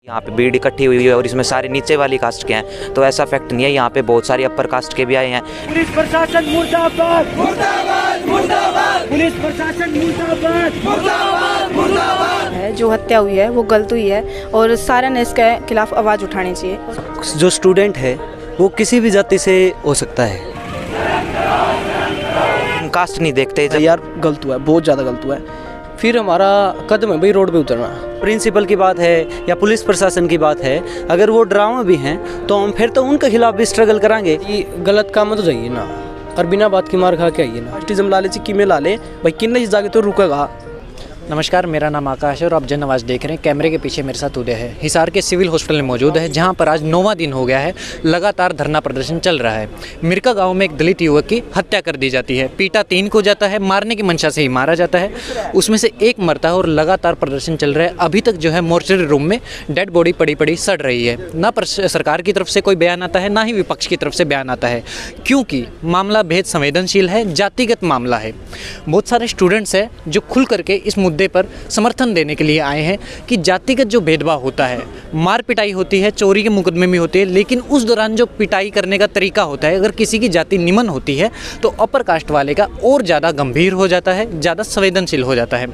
यहाँ पे भीड़ इकट्ठी हुई है और इसमें सारे नीचे वाली कास्ट के हैं, तो ऐसा फैक्ट नहीं है। यहाँ पे बहुत सारी अपर कास्ट के भी आए हैं। पुलिस प्रशासन मुर्दाबाद, मुर्दाबाद, मुर्दाबाद। पुलिस प्रशासन मुर्दाबाद, मुर्दाबाद, मुर्दाबाद। जो हत्या हुई है वो गलत हुई है और सारे ने इसके खिलाफ आवाज़ उठानी चाहिए। जो स्टूडेंट है वो किसी भी जाति से हो सकता है। कास्ट नहीं देखते यार, गलत हुआ है, बहुत ज़्यादा गलत हुआ है। फिर हमारा कदम है भाई रोड पे उतरना। प्रिंसिपल की बात है या पुलिस प्रशासन की बात है, अगर वो ड्रामा भी हैं तो हम फिर तो उनके खिलाफ भी स्ट्रगल कराएंगे। ये गलत काम तो जाइए ना, और बिना बात की मार खा के आइए ना। टिज्म लाले की में ला ले भाई, किन्ने इस जाके तो रुकेगा। नमस्कार, मेरा नाम आकाश है और आप जन आवाज़ देख रहे हैं। कैमरे के पीछे मेरे साथ उदय है। हिसार के सिविल हॉस्पिटल में मौजूद है, जहां पर आज 9वां दिन हो गया है, लगातार धरना प्रदर्शन चल रहा है। मिरका गांव में एक दलित युवक की हत्या कर दी जाती है, पीटा 3 को जाता है, मारने की मंशा से ही मारा जाता है, उसमें से 1 मरता है और लगातार प्रदर्शन चल रहा है। अभी तक जो है मोर्चरी रूम में डेड बॉडी पड़ी पड़ी सड़ रही है। ना सरकार की तरफ से कोई बयान आता है, ना ही विपक्ष की तरफ से बयान आता है, क्योंकि मामला बेहद संवेदनशील है, जातिगत मामला है। बहुत सारे स्टूडेंट्स हैं जो खुल करके इस मुद्दे पर समर्थन देने के लिए आए हैं कि जातिगत जो भेदभाव होता है, मार पिटाई होती है, चोरी के मुकदमे में होते हैं, लेकिन उस दौरान जो पिटाई करने का तरीका होता है, अगर किसी की जाति निम्न होती है तो अपर कास्ट वाले का और ज़्यादा गंभीर हो जाता है, ज़्यादा संवेदनशील हो जाता है।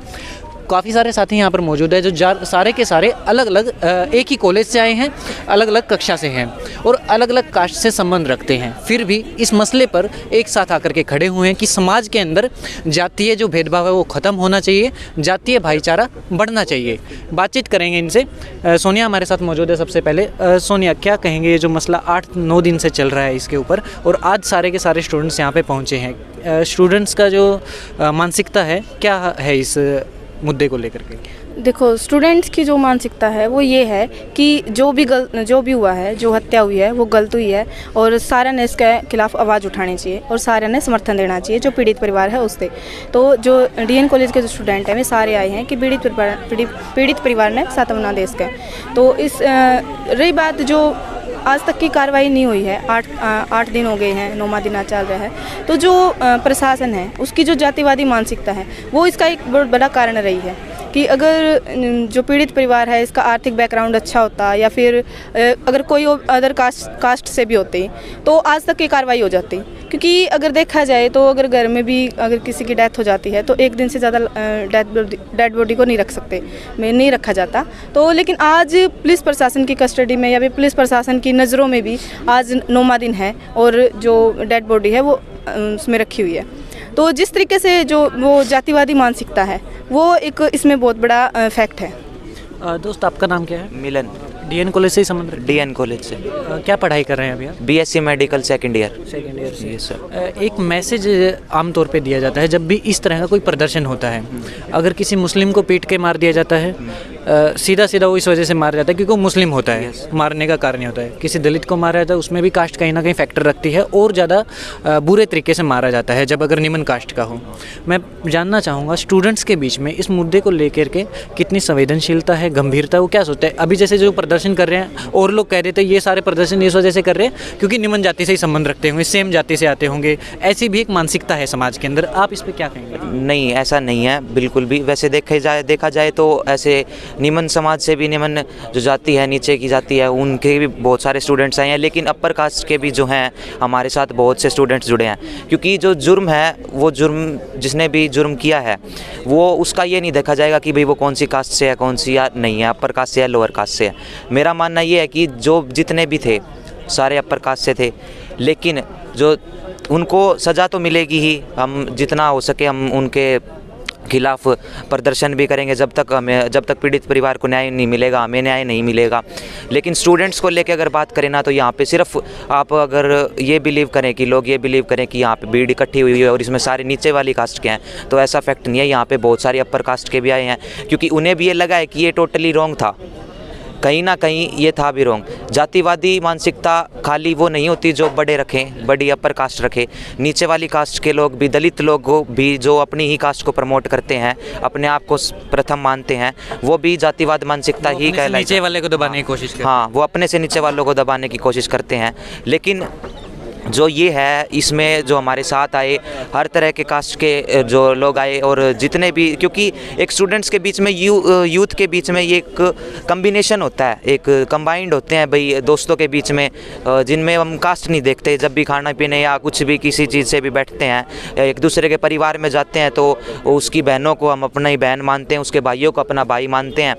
काफ़ी सारे साथी यहाँ पर मौजूद है जो सारे के सारे अलग अलग एक ही कॉलेज से आए हैं, अलग अलग कक्षा से हैं और अलग अलग कास्ट से संबंध रखते हैं, फिर भी इस मसले पर एक साथ आकर के खड़े हुए हैं कि समाज के अंदर जातीय जो भेदभाव है वो ख़त्म होना चाहिए, जातीय भाईचारा बढ़ना चाहिए। बातचीत करेंगे इनसे। सोनिया हमारे साथ मौजूद है। सबसे पहले सोनिया, क्या कहेंगे, ये जो मसला 8-9 दिन से चल रहा है इसके ऊपर, और आज सारे के सारे स्टूडेंट्स यहाँ पर पहुँचे हैं, स्टूडेंट्स का जो मानसिकता है क्या है इस मुद्दे को लेकर के? देखो, स्टूडेंट्स की जो मानसिकता है वो ये है कि जो भी हुआ है, जो हत्या हुई है वो गलत हुई है और सारे ने इसके खिलाफ आवाज़ उठानी चाहिए और सारे ने समर्थन देना चाहिए जो पीड़ित परिवार है उससे। तो जो डीएन कॉलेज के जो स्टूडेंट हैं वे सारे आए हैं कि पीड़ित परिवार ने सांत्वना दे इसके। तो इस रही बात जो आज तक की कार्रवाई नहीं हुई है, 8 दिन हो गए हैं, 9वां दिन चल रहा है, तो जो प्रशासन है उसकी जो जातिवादी मानसिकता है वो इसका एक बहुत बड़ा कारण रही है कि अगर जो पीड़ित परिवार है इसका आर्थिक बैकग्राउंड अच्छा होता या फिर अगर कोई अदर कास्ट से भी होते तो आज तक की कार्रवाई हो जाती। क्योंकि अगर देखा जाए तो अगर घर में भी अगर किसी की डेथ हो जाती है तो 1 दिन से ज़्यादा डेड बॉडी को नहीं रख सकते, नहीं रखा जाता। तो लेकिन आज पुलिस प्रशासन की कस्टडी में या फिर पुलिस प्रशासन की नज़रों में भी आज 9वां दिन है और जो डेड बॉडी है वो उसमें रखी हुई है। तो जिस तरीके से जो वो जातिवादी मानसिकता है वो एक इसमें बहुत बड़ा फैक्ट है। दोस्त, आपका नाम क्या है? मिलन। डीएन कॉलेज से ही संबंध? डीएन कॉलेज से। क्या पढ़ाई कर रहे हैं अभी आप? बीएससी मेडिकल सेकंड ईयर से। Yes sir. एक मैसेज आमतौर पे दिया जाता है जब भी इस तरह का कोई प्रदर्शन होता है। अगर किसी मुस्लिम को पीट के मार दिया जाता है, सीधा सीधा वो इस वजह से मार जाता है क्योंकि वो मुस्लिम होता है, मारने का कारण होता है। किसी दलित को मारा जाता है, उसमें भी कास्ट कहीं ना कहीं फैक्टर रखती है और ज़्यादा बुरे तरीके से मारा जाता है जब अगर निम्न कास्ट का हो। मैं जानना चाहूँगा स्टूडेंट्स के बीच में इस मुद्दे को लेकर के कितनी संवेदनशीलता है, गंभीरता है, वो क्या सोचते हैं? अभी जैसे जो प्रदर्शन कर रहे हैं और लोग कह देते हैं ये सारे प्रदर्शन इस वजह से कर रहे हैं क्योंकि निम्न जाति से ही संबंध रखते होंगे, सेम जाति से आते होंगे, ऐसी भी एक मानसिकता है समाज के अंदर। आप इस पर क्या कहेंगे? नहीं, ऐसा नहीं है बिल्कुल भी। वैसे देखा जाए तो ऐसे निम्न समाज से भी निम्न जो जाति है, नीचे की जाति है, उनके भी बहुत सारे स्टूडेंट्स आए हैं, लेकिन अपर कास्ट के भी जो हैं हमारे साथ बहुत से स्टूडेंट्स जुड़े हैं। क्योंकि जो जुर्म है वो जुर्म जिसने भी जुर्म किया है वो उसका ये नहीं देखा जाएगा कि भाई वो कौन सी कास्ट से है, कौन सी या नहीं है, अपर कास्ट से है, लोअर कास्ट से है। मेरा मानना ये है कि जो जितने भी थे सारे अपर कास्ट से थे, लेकिन जो उनको सज़ा तो मिलेगी ही। हम जितना हो सके हम उनके खिलाफ प्रदर्शन भी करेंगे जब तक पीड़ित परिवार को न्याय नहीं मिलेगा, हमें न्याय नहीं मिलेगा। लेकिन स्टूडेंट्स को लेकर अगर बात करें ना, तो यहाँ पे सिर्फ आप अगर ये बिलीव करें कि लोग ये बिलीव करें कि यहाँ पे भीड़ इकट्ठी हुई है और इसमें सारे नीचे वाली कास्ट के हैं, तो ऐसा फैक्ट नहीं है। यहाँ पे बहुत सारी अपर कास्ट के भी आए हैं क्योंकि उन्हें भी ये लगा है कि ये टोटली रॉन्ग था, कहीं ना कहीं ये था भी रॉन्ग। जातिवादी मानसिकता खाली वो नहीं होती जो बड़े रखें, बड़ी अपर कास्ट रखे, नीचे वाली कास्ट के लोग भी, दलित लोग भी जो अपनी ही कास्ट को प्रमोट करते हैं, अपने आप को प्रथम मानते हैं, वो भी जातिवाद मानसिकता ही कहलाती है। नीचे वाले को दबाने की कोशिश करते हैं। हाँ, वो अपने से नीचे वालों को दबाने की कोशिश करते हैं। लेकिन जो ये है इसमें जो हमारे साथ आए हर तरह के कास्ट के जो लोग आए, और जितने भी, क्योंकि एक स्टूडेंट्स के बीच में यूथ के बीच में ये एक कम्बिनेशन होता है, एक कंबाइंड होते हैं भाई दोस्तों के बीच में, जिनमें हम कास्ट नहीं देखते। जब भी खाना पीने या कुछ भी किसी चीज़ से भी बैठते हैं, एक दूसरे के परिवार में जाते हैं तो उसकी बहनों को हम अपना ही बहन मानते हैं, उसके भाइयों को अपना भाई मानते हैं।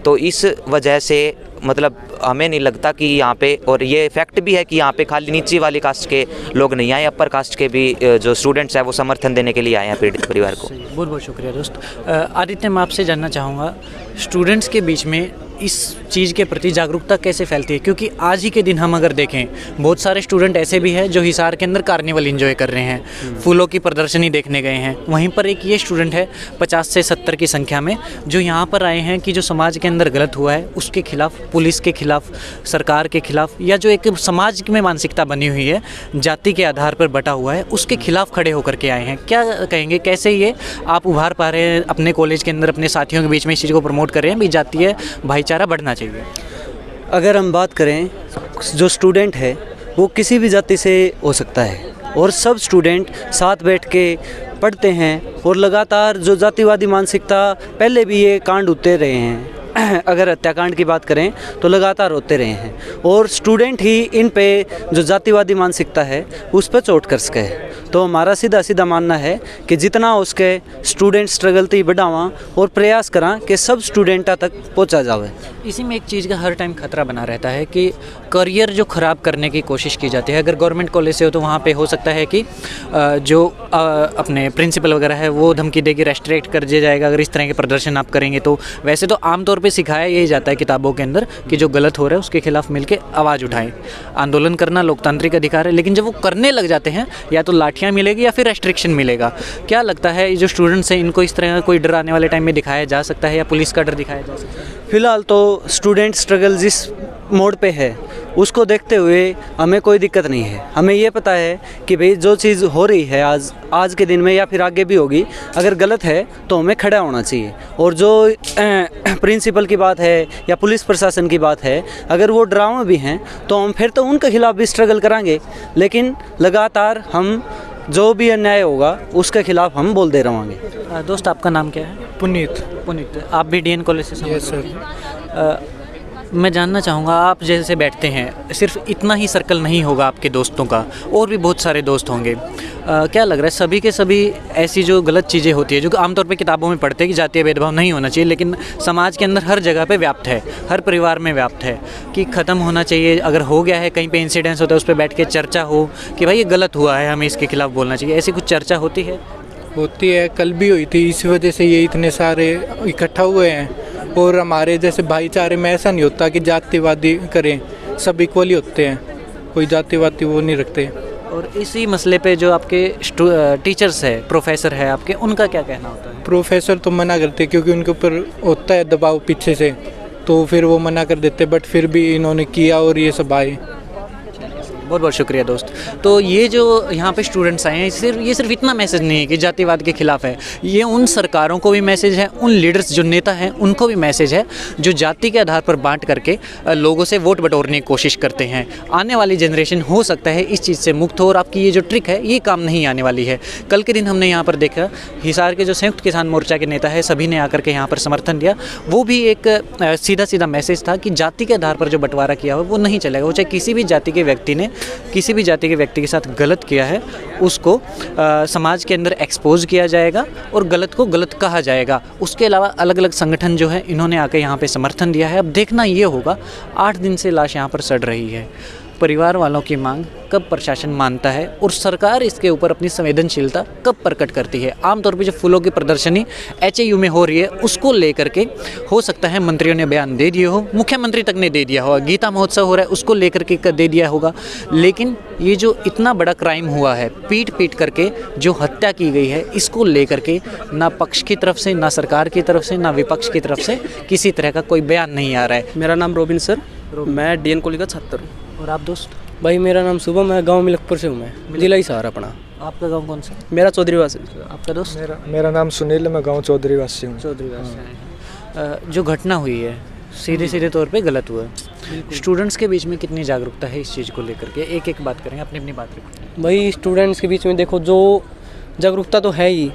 तो इस वजह से मतलब हमें नहीं लगता कि यहाँ पे, और ये फैक्ट भी है कि यहाँ पे खाली नीचे वाली कास्ट के लोग नहीं आए, अपर कास्ट के भी जो स्टूडेंट्स हैं वो समर्थन देने के लिए आए हैं पीड़ित परिवार को। बहुत बहुत शुक्रिया दोस्त। आदित्य, मैं आपसे जानना चाहूँगा स्टूडेंट्स के बीच में इस चीज़ के प्रति जागरूकता कैसे फैलती है, क्योंकि आज ही के दिन हम अगर देखें बहुत सारे स्टूडेंट ऐसे भी हैं जो हिसार के अंदर कार्निवल एंजॉय कर रहे हैं, फूलों की प्रदर्शनी देखने गए हैं। वहीं पर एक ये स्टूडेंट है 50 से 70 की संख्या में जो यहाँ पर आए हैं कि जो समाज के अंदर गलत हुआ है उसके खिलाफ, पुलिस के खिलाफ, सरकार के खिलाफ, या जो एक समाज में मानसिकता बनी हुई है जाति के आधार पर बटा हुआ है उसके खिलाफ खड़े होकर के आए हैं। क्या कहेंगे, कैसे ये आप उभार पा रहे हैं अपने कॉलेज के अंदर, अपने साथियों के बीच में इस चीज़ को प्रमोट कर रहे हैं भी जातीय भाईचारा बढ़ना चाहिए? अगर हम बात करें, जो स्टूडेंट है वो किसी भी जाति से हो सकता है और सब स्टूडेंट साथ बैठ के पढ़ते हैं, और लगातार जो जातिवादी मानसिकता पहले भी ये कांड होते रहे हैं अगर हत्याकांड की बात करें तो लगातार होते रहे हैं, और स्टूडेंट ही इन पे जो जातिवादी मानसिकता है उस पर चोट कर सके। तो हमारा सीधा मानना है कि जितना उसके स्टूडेंट स्ट्रगल थी बढ़ावा और प्रयास करा कि सब स्टूडेंटा तक पहुंचा जावे। इसी में एक चीज़ का हर टाइम खतरा बना रहता है कि करियर जो ख़राब करने की कोशिश की जाती है। अगर गवर्नमेंट कॉलेज से हो तो वहाँ पे हो सकता है कि जो अपने प्रिंसिपल वगैरह है वो धमकी देगी, रेस्ट्रिक्ट कर दिया जाएगा अगर इस तरह के प्रदर्शन आप करेंगे। तो वैसे तो आमतौर पे सिखाया यही जाता है किताबों के अंदर कि जो गलत हो रहा है उसके खिलाफ मिलकर आवाज़ उठाएं। आंदोलन करना लोकतांत्रिक अधिकार है, लेकिन जब वो करने लग जाते हैं या तो लाठियाँ मिलेगी या फिर रेस्ट्रिक्शन मिलेगा। क्या लगता है जो स्टूडेंट्स हैं इनको इस तरह का कोई डर आने वाले टाइम में दिखाया जा सकता है या पुलिस का डर दिखाया जा सकता है? फ़िलहाल तो स्टूडेंट स्ट्रगल जिस मोड़ पे है उसको देखते हुए हमें कोई दिक्कत नहीं है। हमें ये पता है कि भाई जो चीज़ हो रही है आज के दिन में या फिर आगे भी होगी, अगर गलत है तो हमें खड़ा होना चाहिए। और जो प्रिंसिपल की बात है या पुलिस प्रशासन की बात है, अगर वो ड्रामा भी हैं तो हम फिर तो उनके खिलाफ भी स्ट्रगल कराएंगे, लेकिन लगातार हम जो भी अन्याय होगा उसके खिलाफ हम बोलते रहेंगे। दोस्त, आपका नाम क्या है? पुनीत, आप भी डीएन कॉलेज से समझ रहे हैं? मैं जानना चाहूँगा, आप जैसे बैठते हैं सिर्फ इतना ही सर्कल नहीं होगा आपके दोस्तों का, और भी बहुत सारे दोस्त होंगे। क्या लग रहा है सभी के सभी ऐसी जो गलत चीज़ें होती है जो आमतौर पे किताबों में पढ़ते हैं कि जातीय भेदभाव नहीं होना चाहिए, लेकिन समाज के अंदर हर जगह पे व्याप्त है, हर परिवार में व्याप्त है कि ख़त्म होना चाहिए। अगर हो गया है, कहीं पे इंसिडेंस होता है, उस पर बैठ के चर्चा हो कि भाई ये गलत हुआ है, हमें इसके खिलाफ बोलना चाहिए, ऐसी कुछ चर्चा होती है? कल भी हुई थी। इस वजह से ये इतने सारे इकट्ठा हुए हैं। और हमारे जैसे भाईचारे में ऐसा नहीं होता कि जातिवादी करें, सब इक्वली होते हैं, कोई जातिवादी वो नहीं रखते। और इसी मसले पे जो आपके टीचर्स है, प्रोफेसर है आपके, उनका क्या कहना होता है? प्रोफेसर तो मना करते क्योंकि उनके ऊपर होता है दबाव पीछे से, तो फिर वो मना कर देते, बट फिर भी इन्होंने किया और ये सब आए। बहुत बहुत शुक्रिया दोस्त। तो ये जो यहाँ पे स्टूडेंट्स आए हैं, ये सिर्फ इतना मैसेज नहीं है कि जातिवाद के खिलाफ है, ये उन सरकारों को भी मैसेज है, उन लीडर्स जो नेता हैं उनको भी मैसेज है जो जाति के आधार पर बांट करके लोगों से वोट बटोरने की कोशिश करते हैं। आने वाली जनरेशन हो सकता है इस चीज़ से मुक्त हो, और आपकी ये जो ट्रिक है ये काम नहीं आने वाली है। कल के दिन हमने यहाँ पर देखा हिसार के जो संयुक्त किसान मोर्चा के नेता है, सभी ने आकर के यहाँ पर समर्थन दिया। वो भी एक सीधा मैसेज था कि जाति के आधार पर जो बंटवारा किया हो वो नहीं चलेगा। वो चाहे किसी भी जाति के व्यक्ति ने किसी भी जाति के व्यक्ति के साथ गलत किया है उसको समाज के अंदर एक्सपोज किया जाएगा और गलत को गलत कहा जाएगा। उसके अलावा अलग अलग संगठन जो है इन्होंने आकर यहाँ पे समर्थन दिया है। अब देखना ये होगा, 8 दिन से लाश यहाँ पर सड़ रही है। परिवार वालों की मांग कब प्रशासन मानता है और सरकार इसके ऊपर अपनी संवेदनशीलता कब प्रकट करती है। आमतौर पर जो फूलों की प्रदर्शनी HAU में हो रही है उसको लेकर के हो सकता है मंत्रियों ने बयान दे दिए हो, मुख्यमंत्री तक ने दे दिया होगा, गीता महोत्सव हो रहा है उसको लेकर के दे दिया होगा, लेकिन ये जो इतना बड़ा क्राइम हुआ है, पीट करके जो हत्या की गई है, इसको लेकर के ना पक्ष की तरफ से, ना सरकार की तरफ से, ना विपक्ष की तरफ से किसी तरह का कोई बयान नहीं आ रहा है। मेरा नाम रोबिन सर, मैं DN कॉलेज का छात्र हूँ। और आप दोस्त? भाई मेरा नाम शुभम, मैं गांव मिलकपुर से हूँ, मैं जिला हिसार अपना। आपका गांव कौन सा? मेरा चौधरीवास है। आपका दोस्त? मेरा नाम सुनील है, मैं गांव चौधरीवास से हूँ। चौधरीवास से। जो घटना हुई है सीधे तौर पे गलत हुआ है। स्टूडेंट्स के बीच में कितनी जागरूकता है इस चीज़ को लेकर के? एक एक बात करें, अपनी अपनी बात रखें। भाई स्टूडेंट्स के बीच में देखो जो जागरूकता तो है ही।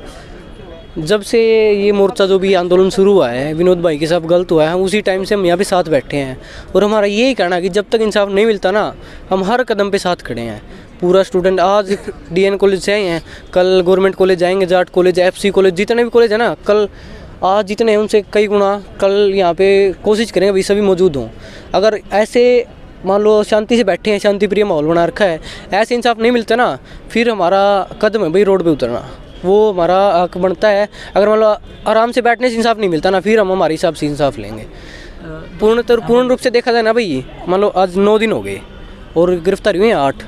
जब से ये मोर्चा जो भी आंदोलन शुरू हुआ है, विनोद भाई के साथ गलत हुआ है, उसी टाइम से हम यहाँ पे साथ बैठे हैं और हमारा यही कहना है कि जब तक इंसाफ नहीं मिलता ना, हम हर कदम पे साथ खड़े हैं। पूरा स्टूडेंट आज DN कॉलेज से आए हैं, कल गवर्नमेंट कॉलेज जाएंगे, जाट कॉलेज, FC कॉलेज, जितने भी कॉलेज है ना, कल आज जितने हैं उनसे कई गुना कल यहाँ पे कोशिश करेंगे भाई सभी मौजूद हों। अगर ऐसे मान लो शांति से बैठे हैं, शांति प्रिय माहौल बना रखा है, ऐसे इंसाफ नहीं मिलता ना, फिर हमारा कदम है भाई रोड पे उतरना, वो हमारा हक बनता है। अगर मान लो आराम से बैठने से इंसाफ नहीं मिलता ना, फिर हम हमारे हिसाब से इंसाफ लेंगे। पूर्ण रूप से देखा जाए ना भाई, मान लो आज 9 दिन हो गए और गिरफ्तारी हुई है 8।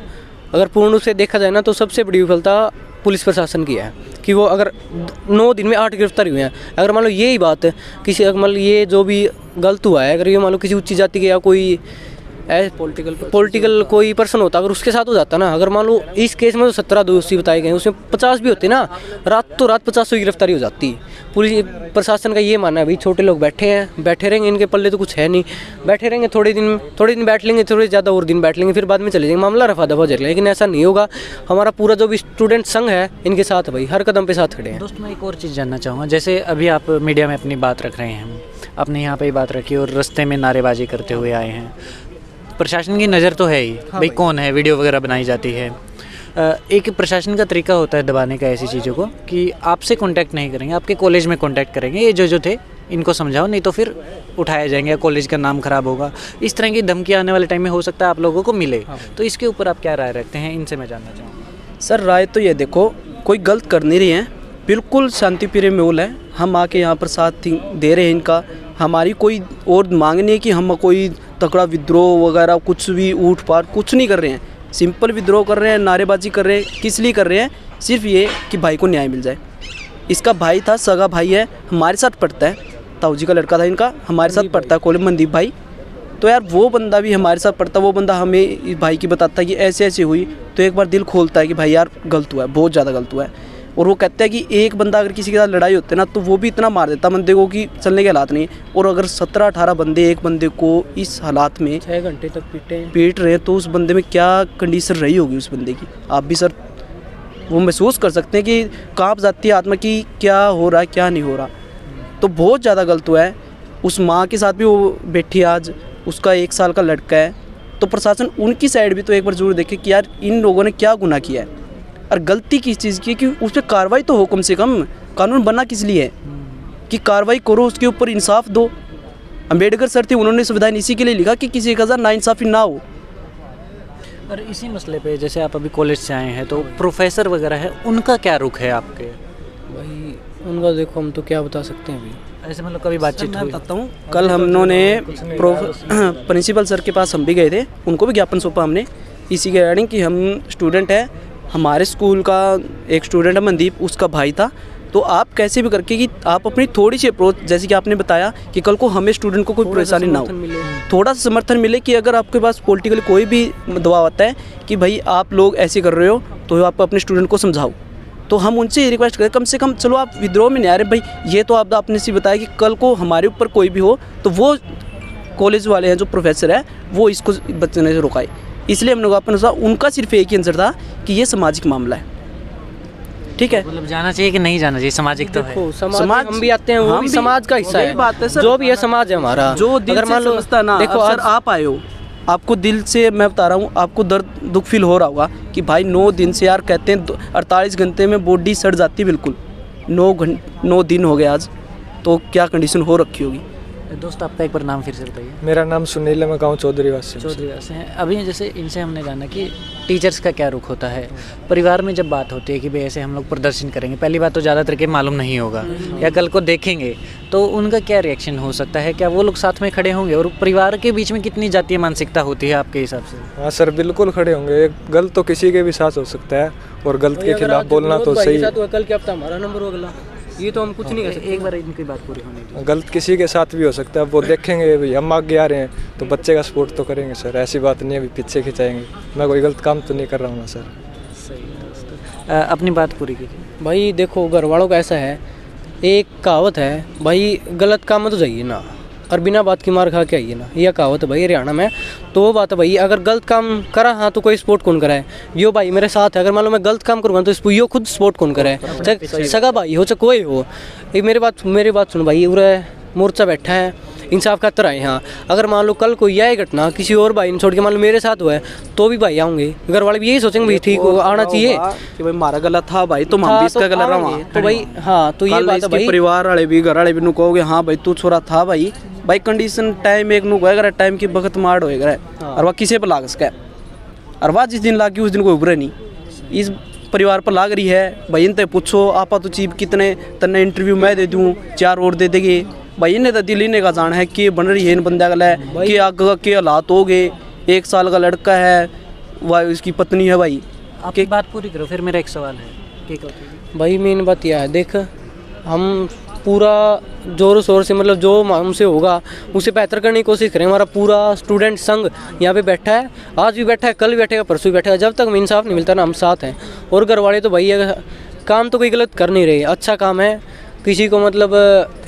अगर पूर्ण रूप से देखा जाए ना तो सबसे बड़ी विफलता पुलिस प्रशासन की है कि वो अगर 9 दिन में 8 गिरफ्तारी हुई हैं। अगर मान लो यही बात किसी, अगर मान लो ये जो भी गलत हुआ है, अगर ये मान लो किसी उच्च जाति के या कोई पॉलिटिकल कोई पर्सन होता, अगर उसके साथ हो जाता ना, अगर मान लो इस केस में तो 17 दोषी बताए गए, उसमें 50 भी होते ना, रात 50 की गिरफ्तारी हो जाती। पुलिस प्रशासन का ये मानना है भाई छोटे लोग बैठे हैं, बैठे रहेंगे, इनके पल्ले तो कुछ है नहीं, बैठे रहेंगे, थोड़े दिन बैठ लेंगे, थोड़े ज़्यादा और दिन बैठ लेंगे, फिर बाद में चले जाएंगे, मामला रफा दफा हो जाएगा। लेकिन ऐसा नहीं होगा। हमारा पूरा जो भी स्टूडेंट संघ है इनके साथ भाई हर कदम पे साथ खड़े हैं। दोस्त मैं एक और चीज़ जानना चाहूँगा, जैसे अभी आप मीडिया में अपनी बात रख रहे हैं, आपने यहाँ पे बात रखी और रास्ते में नारेबाजी करते हुए आए हैं, प्रशासन की नज़र तो है ही, भाई कौन है, वीडियो वगैरह बनाई जाती है। एक प्रशासन का तरीका होता है दबाने का ऐसी चीज़ों को कि आपसे कांटेक्ट नहीं करेंगे, आपके कॉलेज में कांटेक्ट करेंगे, ये जो थे इनको समझाओ, नहीं तो फिर उठाया जाएंगे, कॉलेज का नाम खराब होगा। इस तरह की धमकी आने वाले टाइम में हो सकता है आप लोगों को मिले। तो इसके ऊपर आप क्या राय रखते हैं, इनसे मैं जानना चाहूँगा। सर राय तो ये देखो, कोई गलत कर नहीं रही है, बिल्कुल शांतिप्रिय माहौल है। हम आके यहाँ पर साथ दे रहे हैं इनका। हमारी कोई और मांग नहीं है कि हम कोई तगड़ा विद्रोह वगैरह कुछ भी ऊट पाट कुछ नहीं कर रहे हैं। सिंपल विद्रोह कर रहे हैं, नारेबाजी कर रहे हैं। किस लिए कर रहे हैं? सिर्फ ये कि भाई को न्याय मिल जाए। इसका भाई था, सगा भाई है, हमारे साथ पढ़ता है, ताऊ जी का लड़का था इनका, हमारे साथ पढ़ता है कॉलेज, मनदीप भाई। तो यार वो बंदा भी हमारे साथ पढ़ता, वो बंदा हमें इस भाई की बताता है कि ऐसे ऐसे हुई, तो एक बार दिल खोलता है कि भाई यार गलत हुआ है, बहुत ज़्यादा गलत हुआ है। और वो कहता है कि एक बंदा अगर किसी के साथ लड़ाई होती है ना, तो वो भी इतना मार देता बंदे को कि चलने के हालात नहीं। और अगर 17-18 बंदे एक बंदे को इस हालात में 6 घंटे तक पीट रहे हैं, तो उस बंदे में क्या कंडीशन रही होगी उस बंदे की। आप भी सर वो महसूस कर सकते हैं कि कांप जाती है आत्मा की, क्या हो रहा है क्या नहीं हो रहा। तो बहुत ज़्यादा गलत हुआ है। उस माँ के साथ भी वो बैठी, आज उसका 1 साल का लड़का है। तो प्रशासन उनकी साइड भी तो एक बार जरूर देखे कि यार इन लोगों ने क्या गुनाह किया है और गलती किस चीज़ की है, कि उस पर कार्रवाई तो हो। कम से कम कानून बना किस लिए है कि कार्रवाई करो, उसके ऊपर इंसाफ दो। अम्बेडकर सर थे, उन्होंने संविधान इसी के लिए लिखा कि किसी का नाइंसाफ़ी ना हो। और इसी मसले पे जैसे आप अभी कॉलेज से आए हैं, तो प्रोफेसर वगैरह है, उनका क्या रुख है आपके? भाई उनका देखो हम तो क्या बता सकते हैं भाई, ऐसे मतलब कभी बातचीत हुई? बताता हूँ, कल हमने प्रिंसिपल सर के पास हम भी गए थे, उनको भी ज्ञापन सौंपा हमने इसी के रिगार्डिंग कि हम स्टूडेंट है, हमारे स्कूल का एक स्टूडेंट है मनदीप, उसका भाई था। तो आप कैसे भी करके कि आप अपनी थोड़ी सी अप्रोच, जैसे कि आपने बताया कि कल को हमें स्टूडेंट को कोई परेशानी ना हो, थोड़ा सा समर्थन मिले कि अगर आपके पास पॉलिटिकल कोई भी दबाव आता है कि भाई आप लोग ऐसे कर रहे हो, तो आप अपने स्टूडेंट को समझाओ। तो हम उनसे ये रिक्वेस्ट करें, कम से कम चलो आप विद्रोह में नहीं आ रहे भाई, ये तो आपने से बताया कि कल को हमारे ऊपर कोई भी हो तो वो कॉलेज वाले हैं जो प्रोफेसर है वो इसको बचने से रोकाए। इसलिए हम लोग अपने उनका सिर्फ एक ही आंसर था कि ये सामाजिक मामला है। ठीक है, मतलब जाना चाहिए कि नहीं जाना चाहिए, सामाजिक तो है। समाज हम भी आते हैं, वो भी समाज का हिस्सा है। बात है सर, जो भी है समाज है हमारा। जो दिल से समझता ना, देखो आज आप आए हो, आपको दिल से मैं बता रहा हूँ, आपको दर्द दुख फील हो रहा होगा कि भाई 9 दिन से यार कहते हैं 48 घंटे में बॉडी सड़ जाती है बिल्कुल। 9 दिन हो गए आज, तो क्या कंडीशन हो रखी होगी। दोस्त आपका एक बार नाम फिर से बताइए। मेरा नाम सुनील है, मैं गाँव चौधरीवास से हैं। अभी जैसे इनसे हमने जाना कि टीचर्स का क्या रुख होता है परिवार में जब बात होती है कि भाई ऐसे हम लोग प्रदर्शन करेंगे, पहली बात तो ज़्यादातर के मालूम नहीं होगा या कल को देखेंगे तो उनका क्या रिएक्शन हो सकता है, क्या वो लोग साथ में खड़े होंगे? और परिवार के बीच में कितनी जातीय मानसिकता होती है आपके हिसाब से? हाँ सर, बिल्कुल खड़े होंगे। गलत तो किसी के भी साथ हो सकता है और गलत के खिलाफ बोलना तो सही है। कल क्या पता हमारा नंबर होगा, ये तो हम कुछ नहीं कर सकते। एक बार इनकी बात पूरी होने दीजिए। गलत किसी के साथ भी हो सकता है, वो देखेंगे भाई हम आगे आ रहे हैं तो बच्चे का सपोर्ट तो करेंगे सर, ऐसी बात नहीं है अभी पीछे खिंचाएंगे। मैं कोई गलत काम तो नहीं कर रहा हूँ ना सर। सही दोस्त, अपनी बात पूरी कीजिए। भाई देखो घर वालों का ऐसा है, एक कहावत है भाई, गलत काम में तो जाइए ना, और बिना बात की मार खा के आई है ना, यह कहावत है भाई हरियाणा में। तो वो बात है भाई, अगर गलत काम करा हाँ तो कोई सपोर्ट कौन कराए। यो भाई मेरे साथ है, अगर मान लो मैं गलत काम करूँगा तो इसको यो खुद सपोर्ट कौन कराए, चाहे सगा भाई हो चाहे कोई हो। ये मेरी बात सुनो भाई, पूरा मोर्चा बैठा है इंसाफ खातर आए यहाँ। अगर मान लो कल कोई यह घटना किसी और भाई ने छोड़ के मान लो मेरे साथ हुआ है तो भी भाई आऊँगे, घर वाले भी यही सोचेंगे भाई ठीक हो आना चाहिए कि भाई हमारा गलत था भाई तो हम भी इसका गलत रहा तो भाई हाँ तो ये बात है भाई। परिवार वाले भी घर वाले भी नु कहोगे हाँ भाई तू छोरा था भाई कंडीशन टाइम एक नु कहेगा टाइम की बखत मार होएगा और वह किसी पर लाग सके और वह जिस दिन लागी उस दिन कोई उभरे नहीं। इस परिवार पर लाग रही है भाई, इनते पूछो आपा तो चीप कितने तन्ने इंटरव्यू मैं दे दूँ 4 और दे देंगे भाई। इन्हें तो दिल इन्हें का जान है कि बन रही है इन बंदा का कि आगे के हालात हो गए। 1 साल का लड़का है, वह उसकी पत्नी है भाई। आपकी बात पूरी करो, फिर मेरा एक सवाल है भाई। मेन बात यह है, देख हम पूरा जोरों शोर से मतलब जो हमसे होगा उसे बेहतर करने की कोशिश करें। हमारा पूरा स्टूडेंट संघ यहाँ पे बैठा है, आज भी बैठा है, कल भी बैठेगा, परसों भी बैठेगा। जब तक हमें इंसाफ नहीं मिलता ना हम साथ हैं। और घर वाले तो भाई काम तो कोई गलत कर नहीं रहे, अच्छा काम है, किसी को मतलब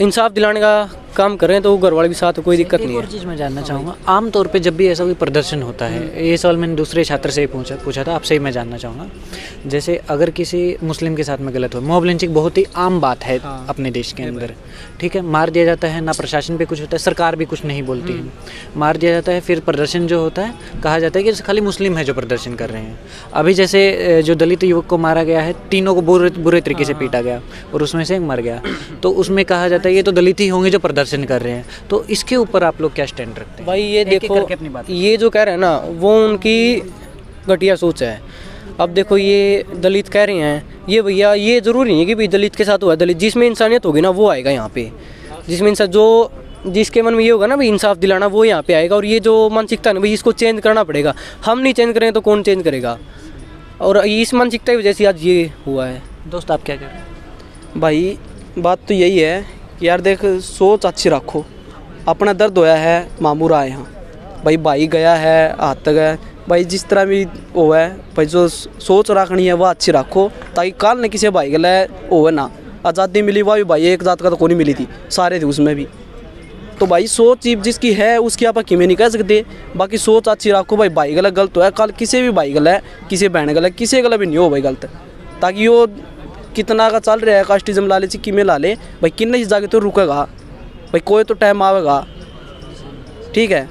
इंसाफ दिलाने का काम कर रहे हैं तो घर वाले भी साथ हो, कोई दिक्कत नहीं है। और चीज़ मैं जानना चाहूँगा, आमतौर पे जब भी ऐसा कोई प्रदर्शन होता है, ये सवाल मैंने दूसरे छात्र से ही पूछा था, आपसे ही मैं जानना चाहूँगा, जैसे अगर किसी मुस्लिम के साथ में गलत हो, मॉब लिंचिंग बहुत ही आम बात है अपने देश के अंदर, ठीक है, मार दिया जाता है, ना प्रशासन पे कुछ होता है, सरकार भी कुछ नहीं बोलती है, मार दिया जाता है, फिर प्रदर्शन जो होता है कहा जाता है कि खाली मुस्लिम है जो प्रदर्शन कर रहे हैं। अभी जैसे जो दलित युवक को मारा गया है, तीनों को बुरे तरीके से पीटा गया और उसमें से एक मर गया, तो उसमें कहा जाता है ये तो दलित ही होंगे जो प्रदर्शन कर रहे हैं। तो इसके ऊपर आप लोग क्या स्टैंड रखते हैं? भाई ये देखो, ये जो कह रहे हैं ना वो उनकी घटिया सोच है। अब देखो ये दलित कह रहे हैं, ये भैया ये ज़रूरी नहीं है कि भाई दलित के साथ हुआ है। दलित जिसमें इंसानियत होगी ना वो आएगा यहाँ पे, जिसमें इंसान जो जिसके मन में ये होगा ना भाई इंसाफ दिलाना वो यहाँ पे आएगा। और ये जो मानसिकता है ना भाई इसको चेंज करना पड़ेगा, हम नहीं चेंज करें तो कौन चेंज करेगा। और इस मानसिकता की वजह से आज ये हुआ है। दोस्त आप क्या कह रहे हैं? भाई बात तो यही है कि यार देख सोच अच्छी रखो, अपना दर्द होया है मामूर आए यहाँ भाई गया है हाथ तक है भाई, जिस तरह भी हो है भाई जो सोच रखनी है वह अच्छी रखो ताकि कल न किसी भाई गला हो ना। आज़ादी मिली वह भी भाई एक जात का तो कोई नहीं मिली थी, सारे थे उसमें भी। तो भाई सोच जिसकी है उसकी आप किमें नहीं कह सकते, बाकी सोच अच्छी रखो भाई गला गलत हो है, कल किसी भी भाई गला है, किसी बहन गला किसी गला भी नहीं हो भाई गलत, ताकि वो कितना का चल रहा है कास्टिज्म ला ले कि में ला ले भाई किन्ने इस जाके तो रुकेगा भाई, कोई तो टाइम आवेगा, ठीक है।